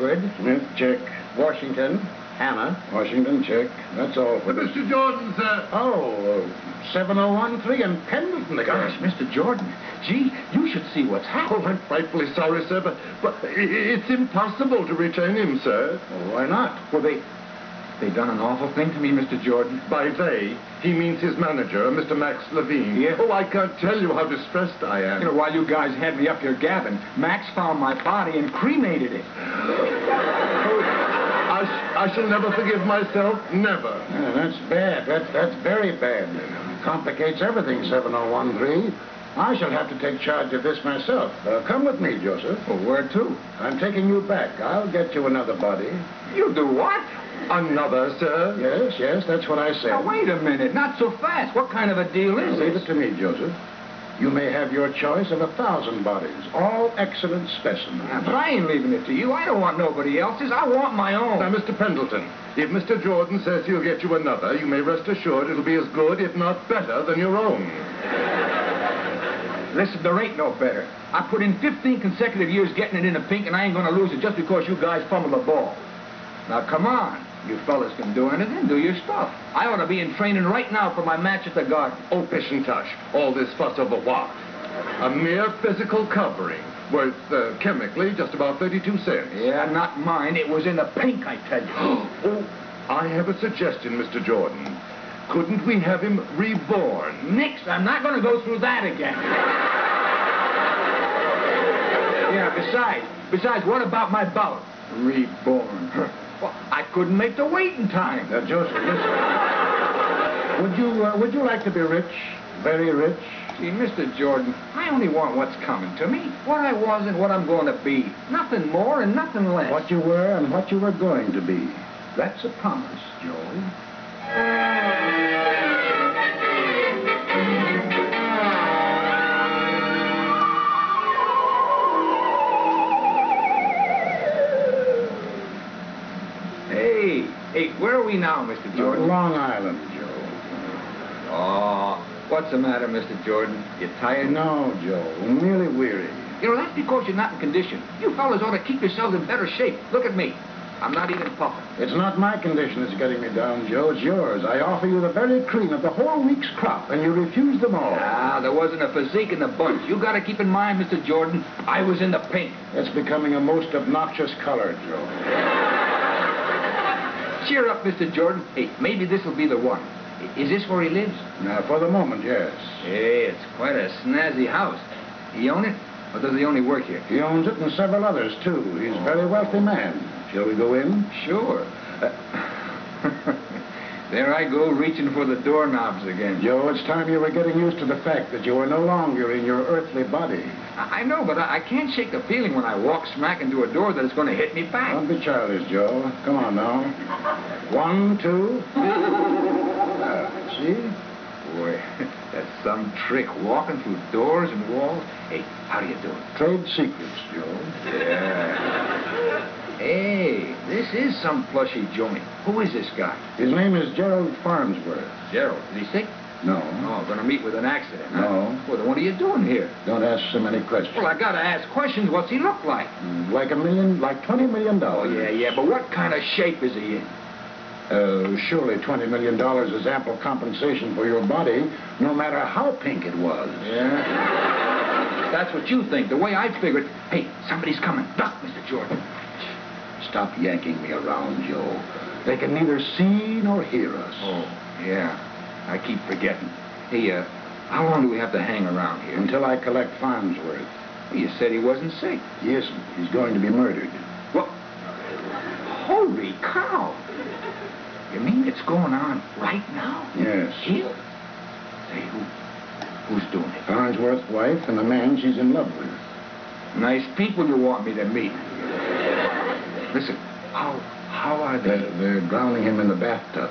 Edward. Smith, check. Washington. Hannah. Washington, check. That's all for this. Mr. Jordan, sir. Oh, 7013 and Pendleton again. Gosh, Mr. Jordan. Gee, you should see what's happened. Oh, I'm frightfully sorry, sir, but it's impossible to retain him, sir. Well, why not? Well, they done an awful thing to me, Mr. Jordan. By they, he means his manager, Mr. Max Levine. Yeah. Oh, I can't tell you how distressed I am. You know, while you guys had me up here gabbing, Max found my body and cremated it. I shall never forgive myself, never. Yeah, that's bad. That's very bad. Complicates everything, 7013. I shall have to take charge of this myself. Come with me, Joseph. Well, where to? I'm taking you back. I'll get you another body. You do what? Another, sir? Yes, that's what I said. Now, wait a minute. Not so fast. What kind of a deal is Leave this? it to me, Joseph. You may have your choice of 1,000 bodies, all excellent specimens. But I ain't leaving it to you. I don't want nobody else's. I want my own. Now, Mr. Pendleton, if Mr. Jordan says he'll get you another, you may rest assured it'll be as good, if not better, than your own. Listen, there ain't no better. I put in 15 consecutive years getting it in the pink, and I ain't gonna lose it just because you guys fumble the ball. Now, come on. You fellas can do anything. Do your stuff. I ought to be in training right now for my match at the Garden. Oh, pish and tush. All this fuss over what? A mere physical covering, worth, chemically, just about 32 cents. Yeah, not mine. It was in the pink, I tell you. Oh, I have a suggestion, Mr. Jordan. Couldn't we have him reborn? Nix, I'm not going to go through that again. Yeah, besides, what about my bout? Reborn. Well, I couldn't make the waiting time. Joseph, listen. Would you like to be rich? Very rich? See, Mr. Jordan, I only want what's coming to me. What I was and what I'm going to be. Nothing more and nothing less. What you were and what you were going to be. That's a promise, Joe. Hey, where are we now, Mr. Jordan? Long Island, Joe. Oh, what's the matter, Mr. Jordan? You tired? No, Joe. Merely weary. You know, that's because you're not in condition. You fellas ought to keep yourselves in better shape. Look at me. I'm not even puffing. It's not my condition that's getting me down, Joe. It's yours. I offer you the very cream of the whole week's crop, and you refuse them all. Ah, there wasn't a physique in the bunch. You got to keep in mind, Mr. Jordan, I was in the pink. It's becoming a most obnoxious color, Joe. Cheer up, Mr. Jordan. Hey, maybe this will be the one. Is this where he lives? Now, for the moment, yes. Hey, it's quite a snazzy house. He own it, or does he only work here? He owns it and several others, too. He's a very wealthy man. Shall we go in? Sure. There I go, reaching for the doorknobs again. Joe, it's time you were getting used to the fact that you are no longer in your earthly body. I know, but I can't shake the feeling when I walk smack into a door that it's going to hit me back. Don't be childish, Joe. Come on now. 1, 2. See? Boy, that's some trick, walking through doors and walls. Hey, how do you do it? Trade secrets, Joe. Yeah. Hey, this is some plushy joint. Who is this guy? His name is Gerald Farnsworth. Gerald. Is he sick? No. Oh, gonna meet with an accident, huh? No. Well, then what are you doing here? Don't ask so many questions. Well, I gotta ask questions. What's he look like? Like $20 million. Oh, yeah, but what kind of shape is he in? Surely $20 million is ample compensation for your body, no matter how pink it was. Yeah? That's what you think. The way I figured. Hey, somebody's coming. Duck, Mr. Jordan. Stop yanking me around, Joe. They can neither see nor hear us. Oh, yeah. I keep forgetting. Hey, how long do we have to hang around here? Until I collect Farnsworth. Well, you said he wasn't sick. He isn't. He's going to be murdered. What? Holy cow! You mean it's going on right now? Yes. Here? Say, who's doing it? Farnsworth's wife and the man she's in love with. Nice people you want me to meet. Listen, how are they? They're drowning him in the bathtub.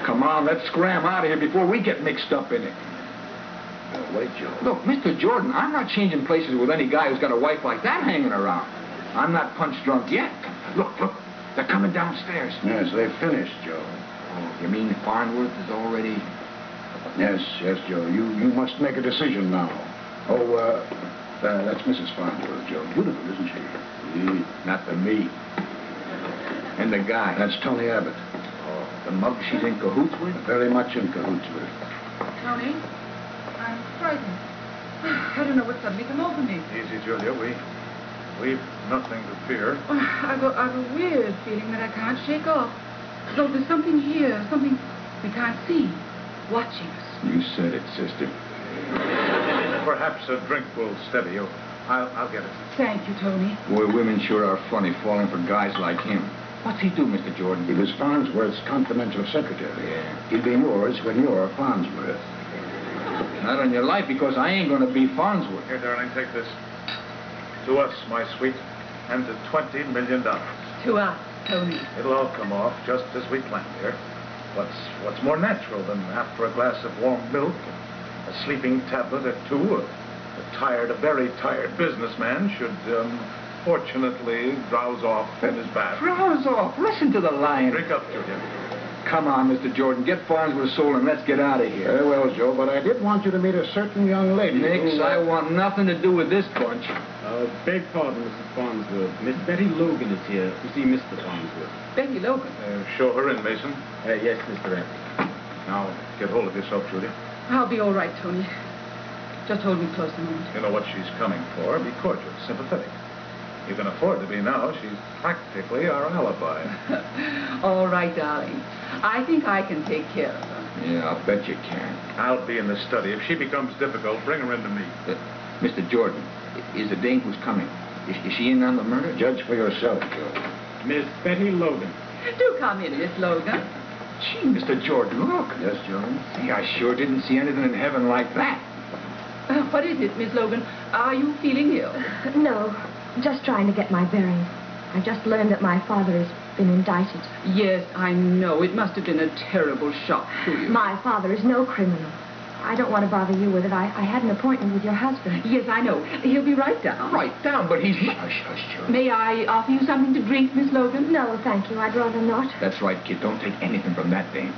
Come on, let's scram out of here before we get mixed up in it. Wait, Joe. Look, Mr. Jordan, I'm not changing places with any guy who's got a wife like that hanging around. I'm not punch drunk yet. Look, they're coming downstairs. Yes, they've finished, Joe. Oh, you mean Farnsworth is already... Yes, Joe. You must make a decision now. Oh, That's Mrs. Farnsworth, Joe. Beautiful, isn't she? Not to me. And the guy. That's Tony Abbott. Oh, the mug she's in cahoots with? Very much in cahoots with. Tony, I'm frightened. I don't know what suddenly come over me. Easy, Julia. We've nothing to fear. I've a weird feeling that I can't shake off. As though there's something here, something we can't see, watching us. You said it, sister. Perhaps a drink will steady you. I'll get it. Thank you, Tony. Boy, women sure are funny falling for guys like him. What's he do, Mr. Jordan? He was Farnsworth's confidential secretary. Yeah. He'll be yours when you're Farnsworth. Not on your life, because I ain't gonna be Farnsworth. Here, darling, take this. To us, my sweet, and to $20 million. To us, Tony. It'll all come off just as we planned here. What's more natural than after a glass of warm milk, a sleeping tablet at 2, a very tired businessman should, fortunately, drowse off in his bath. Drowse off. Listen to the lion. Drink up, Julia. Come on, Mr. Jordan. Get Farnsworth's soul and let's get out of here. Very well, Joe, but I did want you to meet a certain young lady. Nix, I want nothing to do with this bunch. Beg pardon, Mrs. Farnsworth. Miss Betty Logan is here to see Mr. Farnsworth. Betty Logan. Show her in, Mason. Yes, Mr. Evans. Now, get hold of yourself, Julia. I'll be all right, Tony. Just hold me close a moment. You know what she's coming for. Be cordial, sympathetic. You can afford to be now. She's practically our alibi. All right, darling. I think I can take care of her. Yeah, I'll bet you can. I'll be in the study. If she becomes difficult, bring her in to me. Mr. Jordan, is the dame who's coming, is she in on the murder? Judge for yourself, Joe. Miss Betty Logan. Do come in, Miss Logan. Gee, Mr. Jordan, look. Yes, Joe? Hey, I sure didn't see anything in heaven like that. What is it, Miss Logan? Are you feeling ill? No, just trying to get my bearings. I just learned that my father has been indicted. Yes, I know. It must have been a terrible shock to you. My father is no criminal. I don't want to bother you with it. I had an appointment with your husband. Yes, I know. He'll be right down. Right down, but he's... Hush, Jordan. May I offer you something to drink, Miss Logan? No, thank you. I'd rather not. That's right, kid. Don't take anything from that dame.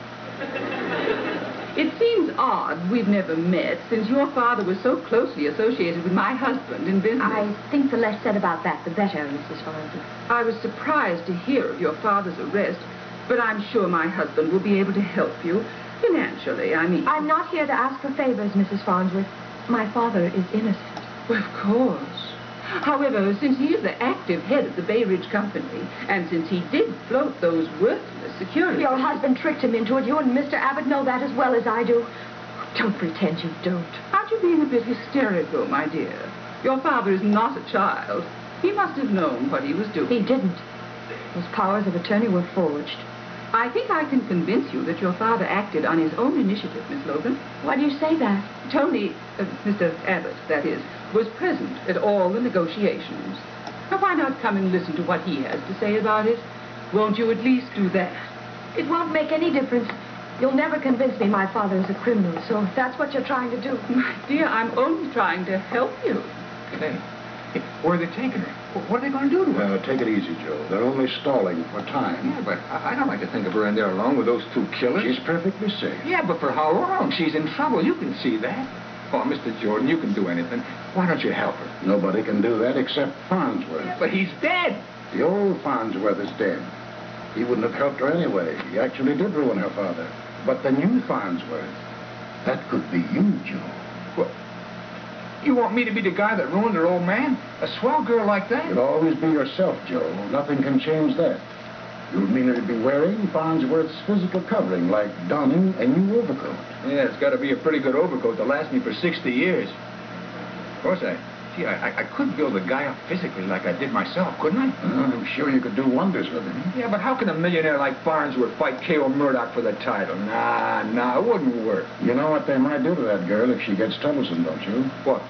It seems odd we've never met, since your father was so closely associated with my husband in business. I think the less said about that, the better, Mrs. Farnsworth. I was surprised to hear of your father's arrest, but I'm sure my husband will be able to help you. Financially, I mean. I'm not here to ask for favors, Mrs. Farnsworth. My father is innocent. Well, of course. However, since he is the active head of the Bay Ridge Company, and since he did float those worthless securities... Your husband tricked him into it. You and Mr. Abbott know that as well as I do. Don't pretend you don't. Aren't you being a bit hysterical, my dear? Your father is not a child. He must have known what he was doing. He didn't. His powers of attorney were forged. I think I can convince you that your father acted on his own initiative, Miss Logan. Why do you say that? Tony, Mr. Abbott, that is, was present at all the negotiations. Now, why not come and listen to what he has to say about it? Won't you at least do that? It won't make any difference. You'll never convince me my father is a criminal, so if that's what you're trying to do. My dear, I'm only trying to help you. Hey, where are they taking her? What are they going to do to her? Take it easy, Joe. They're only stalling for time. Yeah, but I don't like to think of her in there alone with those two killers. She's perfectly safe. Yeah, but for how long? She's in trouble. You can see that. Oh, Mr. Jordan, you can do anything. Why don't you help her? Nobody can do that except Farnsworth. Yeah, but he's dead. The old Farnsworth is dead. He wouldn't have helped her anyway. He actually did ruin her father. But the new Farnsworth, that could be you, Joe. What? You want me to be the guy that ruined her old man? A swell girl like that? You'll always be yourself, Joe. Nothing can change that. You'd mean her to be wearing Farnsworth's physical covering, like donning a new overcoat. Yeah, it's got to be a pretty good overcoat to last me for 60 years. Of course, I could build a guy up physically like I did myself, couldn't I? I'm sure you could do wonders with him. Yeah, but how can a millionaire like Farnsworth fight K.O. Murdoch for the title? Nah, it wouldn't work. You know what they might do to that girl if she gets troublesome, don't you? What?